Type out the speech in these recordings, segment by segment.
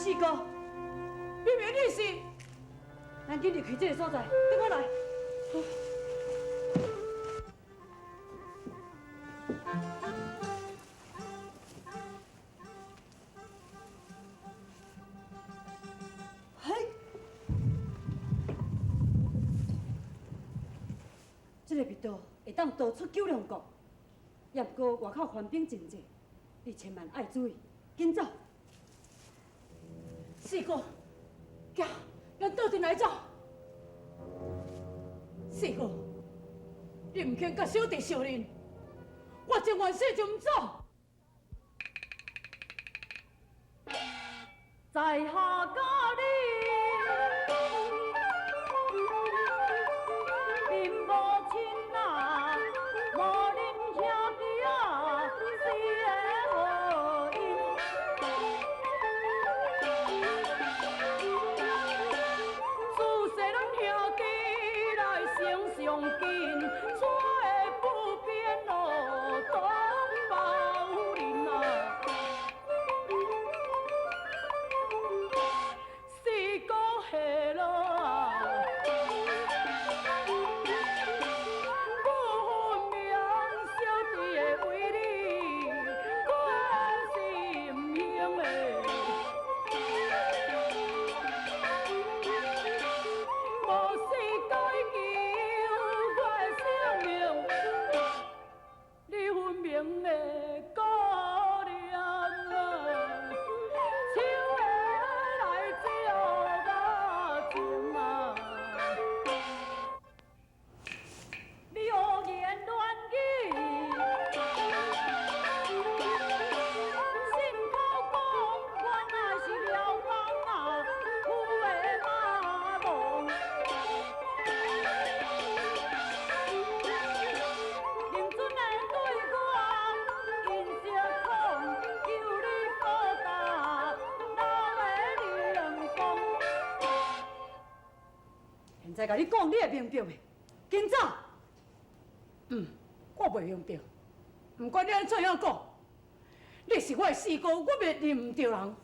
四哥，明明你是，咱紧离开这个所在，跟我来。嘿，这个密道会当导出九龙国，也不过外口官兵真济，你千万爱注意，紧走。四哥，行，咱倒转来走。四哥，你唔肯甲小弟相认，我情愿死就唔走。在下家里，并无亲啊，无恁兄弟啊，死个何因？自细咱兄弟来成上紧，做的不便哦，东包人啊。四哥下落啊，我分明小弟的为你，我是唔行的。无四哥救我的性命，你分明的可怜啊！手的来照目情啊！你胡言乱语，心口讲我乃是流氓啊，有的马龙。认准的对我因小讲，求你报答老的良公。现在甲你讲，你会明着袂？紧走！我袂用着。不管你安怎样讲，你是我的四哥，我袂认唔着人。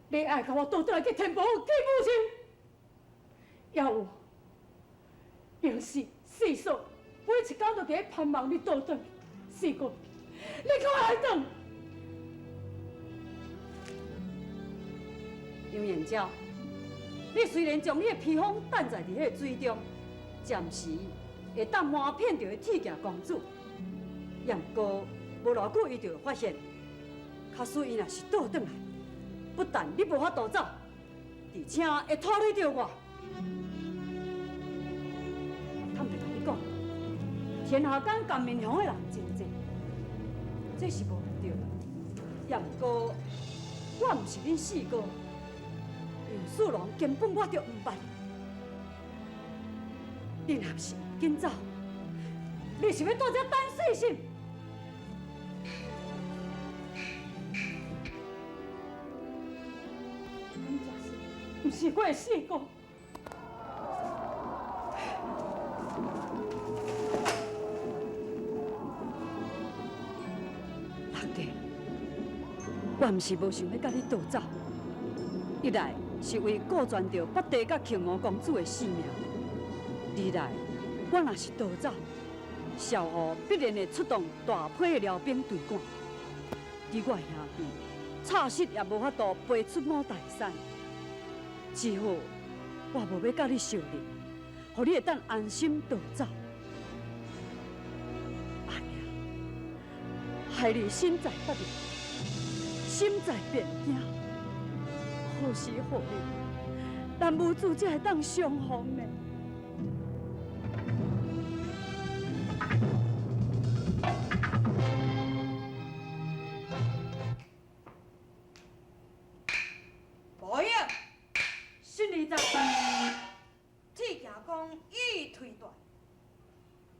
你爱甲我倒转来去天保府见母亲，也有，平时四嫂每一天都伫咧盼望你倒转。四哥，你给我来转！杨延昭，你虽然将你的披风担在伫迄个水中，暂时会当瞒骗着铁骑公主，也不过无偌久伊就会发现，假使伊若是倒转来，不但你无法度走，而且会拖累着我。坦白甲你讲，天下间甘面乡的人真济，这是无对的。也不过我毋是恁四哥，杨树龙根本我就毋捌。你若是紧走，你是要在这等死心？你这是不是我的四哥？六弟，我毋是无想要甲你倒走，一来是为顾全着北地甲庆娥公主的性命。二来，我若是逃走，萧何必然会出动大批的辽兵队赶，而我兄弟差失也无法度飞出五台山。只好我无要甲你相认，互你会当安心逃走。安尼，害你身在不离，心在边境，何时何日，咱母子才会当相逢呢？无影，新年在，铁骑公予以推断，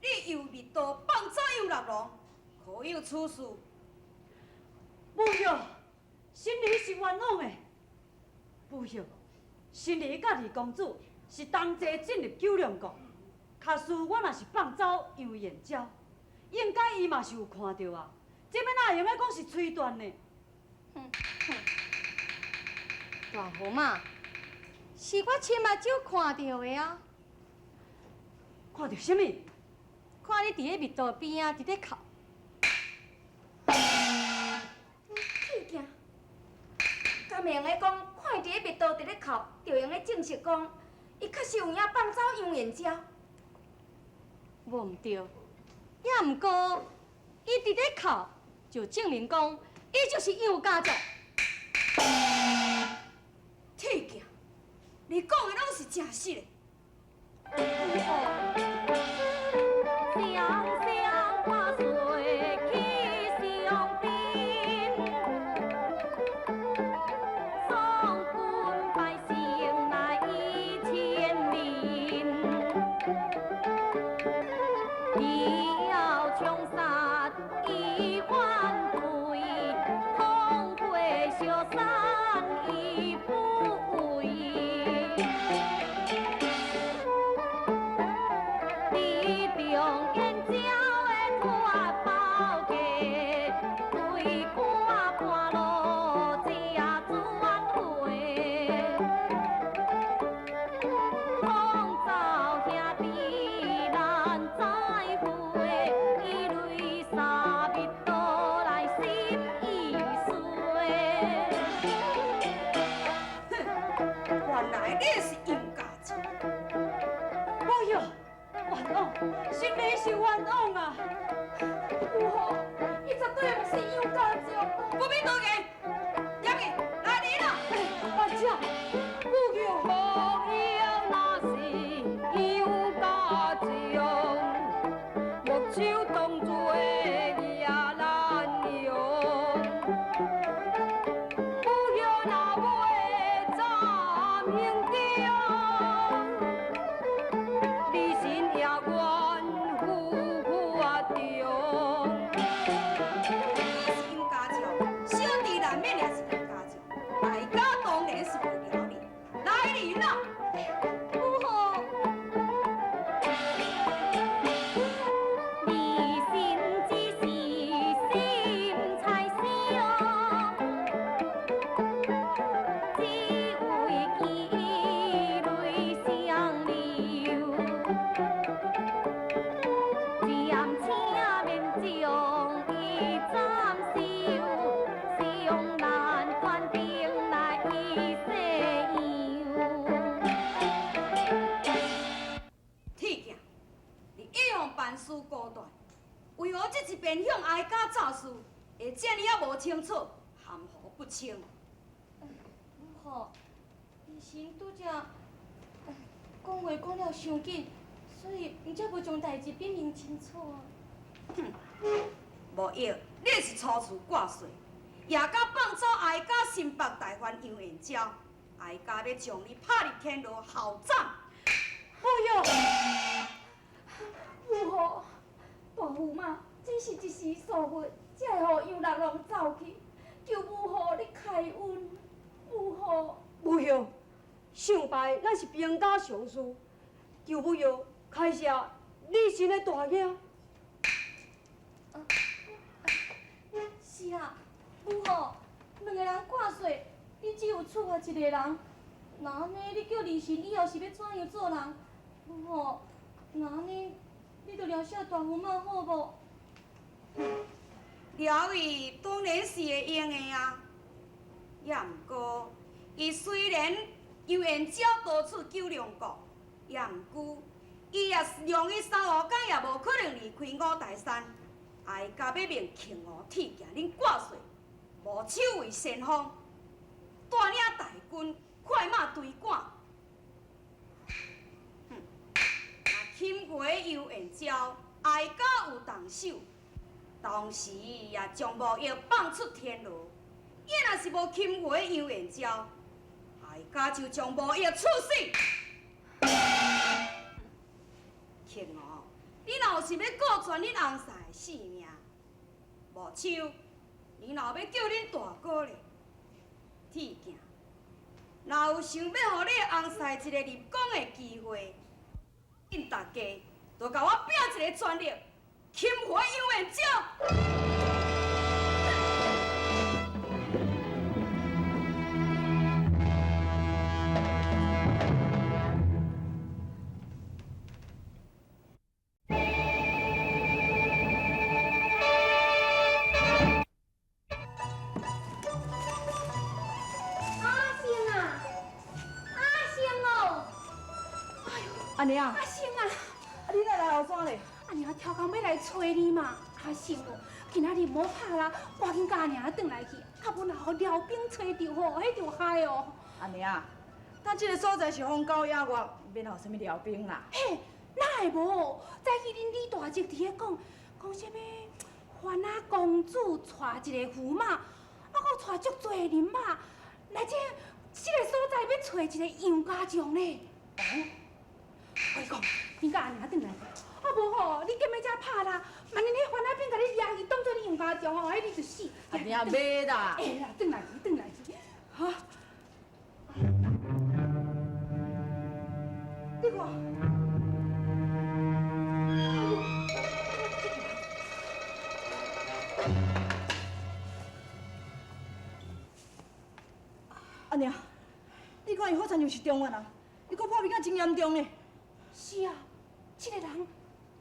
你又密道放走游六郎，可有此事？不有，新儿是冤枉的。不有，新儿甲二公主是同齐进入九龙国，假使我若是放走杨延昭，应该伊嘛是有看到啊。这要哪会用来讲是推断呢？大虎嘛，是我亲目睭看到的啊！看到什么？看你伫咧密道边啊，伫咧哭。气惊！敢会用咧讲，看伊伫咧密道伫咧哭，就用咧证实讲，伊确实有影放走杨元昭？无毋对，也毋过，伊伫咧哭，就证明讲，伊就是杨家族。气惊！你讲的拢是真实的。香香挂水起上边，送君百姓来1000年。你要穷杀一万岁，痛悔修善已不为。你中燕朝的拖包家，对官半路正转回，风走兄弟难再会，一泪洒密道来心已碎。原来你是杨家族。哎哟，冤枉，心里是冤枉啊！有好，伊绝对毋是杨家族。不必多言，叶去来你啦！阿姐，不要好友那是杨家将，木手当作也难用。不要那尾早明中，你心也怨负我中。是杨家族，小弟难免也是杨家族，大家当然是袂了你。来你啦！不好，你心只是心才伤，只为记泪相留。渐请免将伊斩首，伤难断定来伊西洋。铁镜，你一向办事高断，为何这一边向哀家诈事，会这呢啊无清楚，含糊不清？不好，医生拄则讲话讲了伤紧，所以毋则无将代志禀明清楚啊。无用，你是初次挂帅，夜间放走哀家新北大官杨元昭，哀家要将你拍入天牢后斩。哎哟！不好，大夫嘛，只是一时疏忽，才会互杨六郎走去，求母后你开恩，母后。不要，上拜咱是兵家常事，就不要开下你心的大囝。是啊，母后，两个人挂帅，你只有处罚一个人，那安尼你叫李信以后是要怎样做人？母后，那安尼你就了解大夫妈好无？了伊当然是会用的啊，也毋过，伊虽然杨元昭多次救良国，也毋过，伊也是用伊3、5天也无可能离开五台山。哀家要命庆贺铁镜恁挂帅，无手为先锋，带领大军快马追赶。若钦回杨元昭，哀家有动手，当时也将无药放出天牢。伊若是无钦回杨元昭，哀家就将无药处死。庆贺，你若是要顾全恁翁婿的性命，无像你若要叫恁大哥咧，铁镜，若有想要互你的翁婿一个立功的机会，恁大家就甲我拼一个全力，钦回杨元昭。阿娘，阿星啊，你哪来后山咧？阿娘超工要来找你嘛，阿星哦，今仔日唔好拍啦，赶紧甲阿娘转来去，较无若互辽兵找着吼，迄就害哦。阿娘，咱这个所在是荒郊野外，免互什么辽兵啦。嘿，哪会无？早起恁李大姐伫咧讲什么？番仔公主带一个驸马，啊，搁带足多的人马，来这个所在要找一个杨家将呢。哦，我讲，你甲阿娘转来。啊无吼，你今日才拍啦，万一迄番仔兵甲你抓去当做你杨家将吼，迄你就死。阿娘袂啦。会啦，转来去，转来去，哈。你看。阿娘，你看伊好像就是中原人，伊搁破病啊真严重呢。是啊，这个人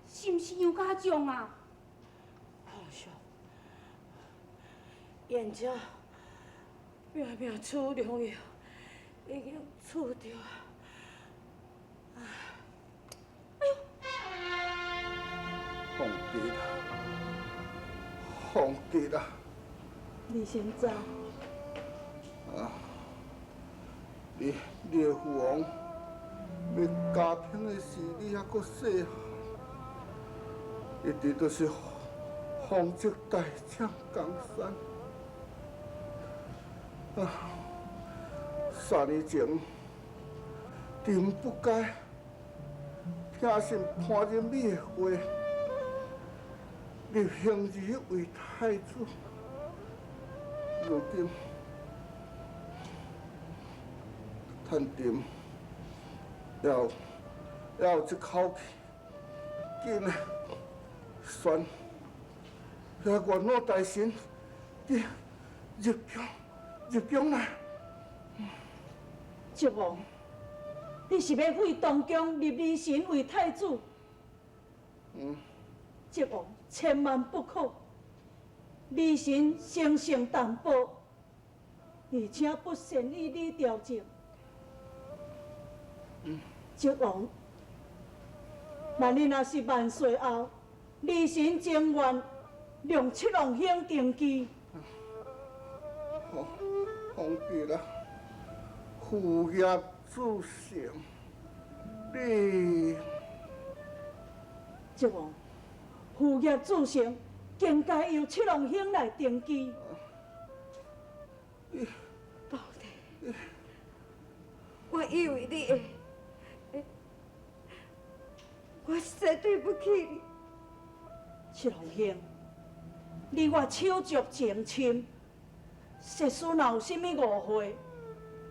是毋是杨家将啊？好笑，眼睛拼命处良药，已经处着啊！哎呦！放弃啦，放弃啦！你先走。啊！你的父王要家庭的事，你还阁细，一直都是风烛大将江山。啊！3年前，丁不该听信潘仁美的话，立兄儿为太子。如今，探定要有一口气，紧的选遐元老大臣去入宫来。靖王，你是要为东宫立李神为太子？靖王千万不可！李神生性淡薄，而且不善于理调情。靖王，万一若是万岁后，李神情愿让七郎兄登基。放弃啦，父业自成，你靖王，父业自成，更该由七郎兄来登基。宝弟，我以为你会，我实在对不起你。七郎兄，你我手足情深，实使若有甚物误会，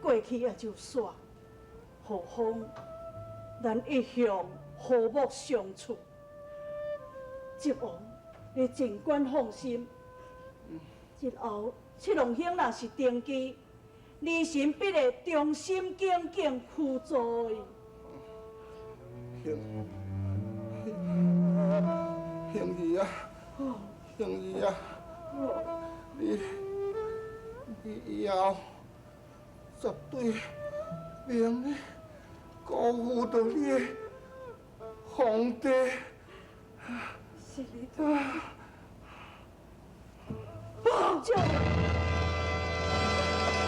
过去也就煞。何况咱一向和睦相处，靖王，你尽管放心。日后七郎兄若是登基，李神必会忠心耿耿辅助伊。兄儿啊，兄儿啊，你以后绝对免辜负到你的皇帝。是你的。王舅，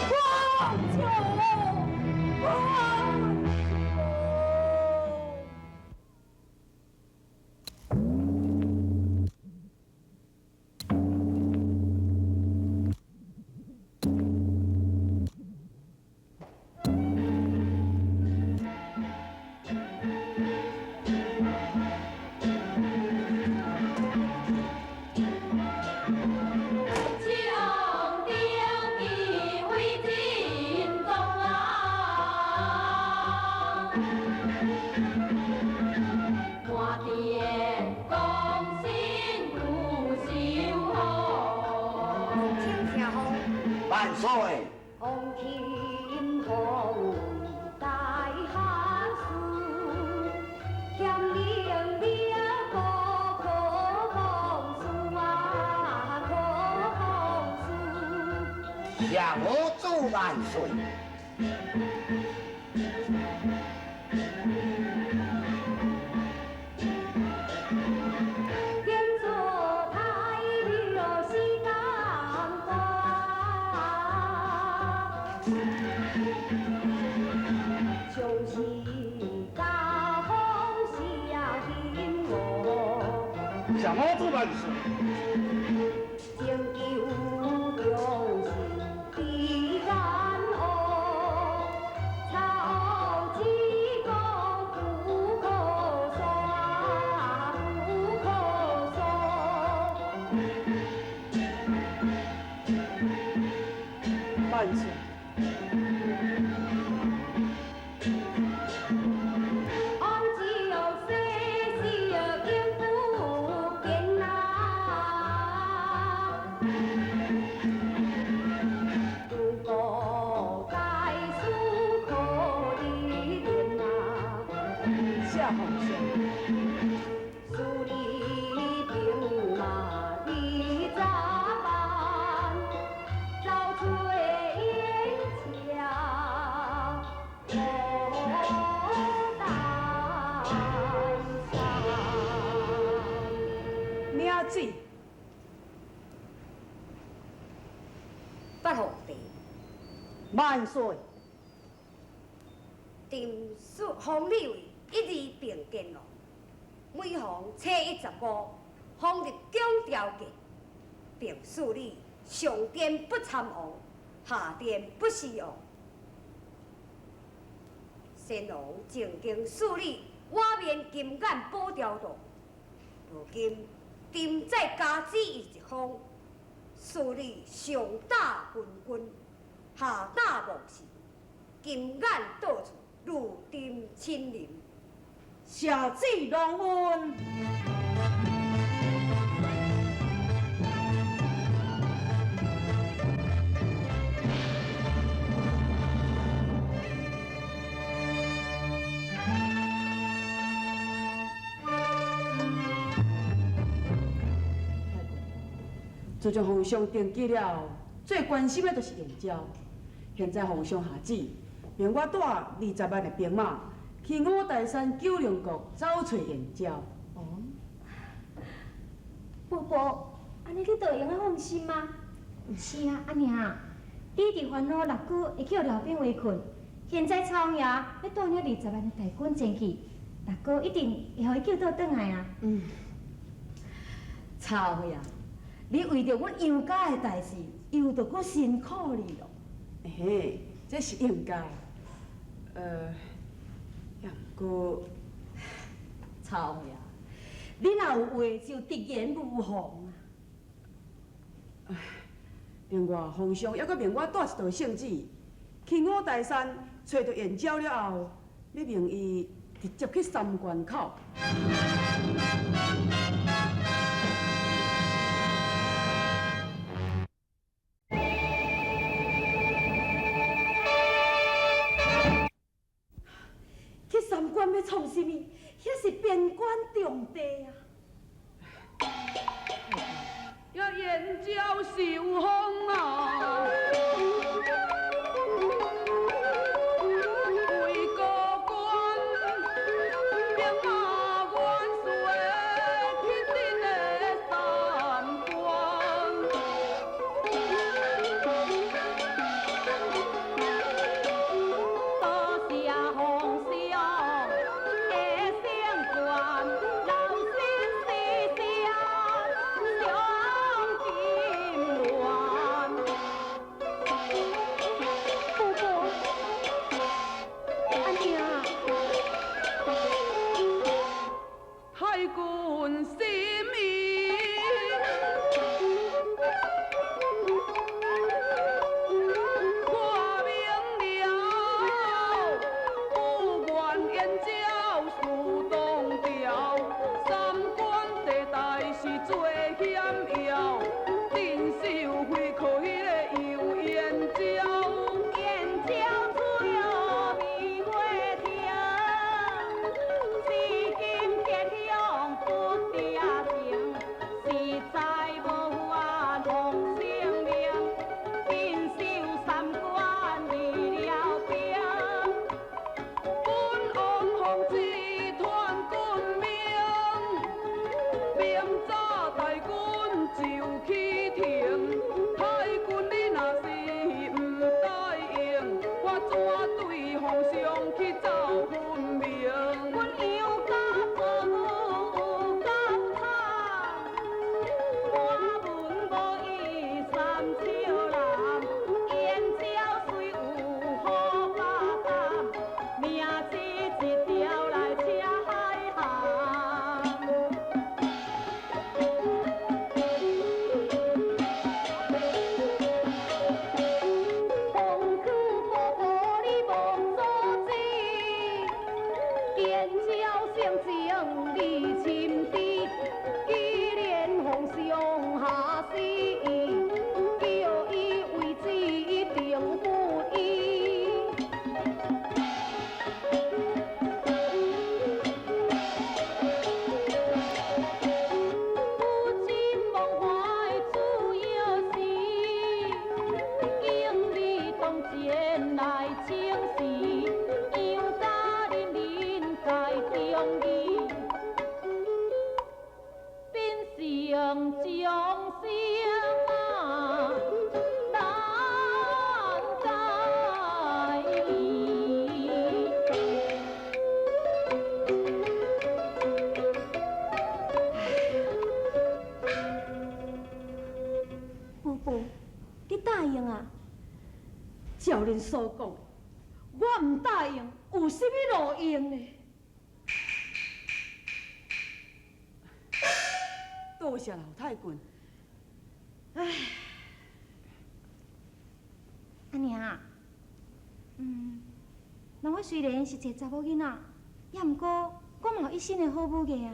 王舅，王舅。万岁！红天好大下树，兼令你可放肆啊，可放肆。向我祝万岁！什么做办事？拯救中心的干恶，草鸡公不可耍，不可耍。办事。下好像。树里兵马你咋办？早炊烟霞我担山。名字。八皇帝，万岁。定属皇立为一日并殿咯。每逢715，方入宫调节，并赐你上殿不参王，下殿不侍王。先王曾经赐你瓦面金眼宝雕图，如今定再加旨伊一方，赐你上大昏君，下大木氏，金眼到处如丁亲临。下旨龙恩。自从皇上登基了，最关心的就是燕郊。现在皇上下旨，命我带20万的兵马去五台山九龙国找找燕郊。哦，伯伯，安尼你就会用得放心吗？是啊，阿娘，你伫烦恼6句会叫辽兵围困，现在曹王爷要带领20万的大军前去，6句一定会互伊救倒转来啊。曹呀，你为着阮杨家的代志，又着搁辛苦你咯。嘿，这是应该。也毋过，曹呀，你若有话就直言无妨啊。另外，皇上还阁命我带一道圣旨，去五台山找到燕郊了后，要命伊直接去三关口。去三关要创什么？遐是边关重地啊！要燕郊受风啊！为高官，兵马元帅去进的三关。多谢皇上的圣冠，老身西下上金銮。照恁所讲，我唔答应，有甚物路用呢？多谢老太君。阿娘，那我虽然是一个查某囡仔，也毋过我嘛有一身的好武艺啊。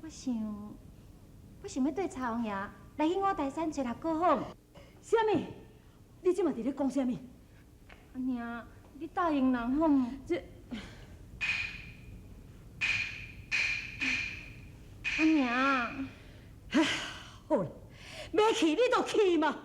我想要对曹王爷来去我大山找六个好。啥物？你即马伫咧讲啥物？阿娘，你答应人好唔？阿娘，好啦，要去你就去嘛。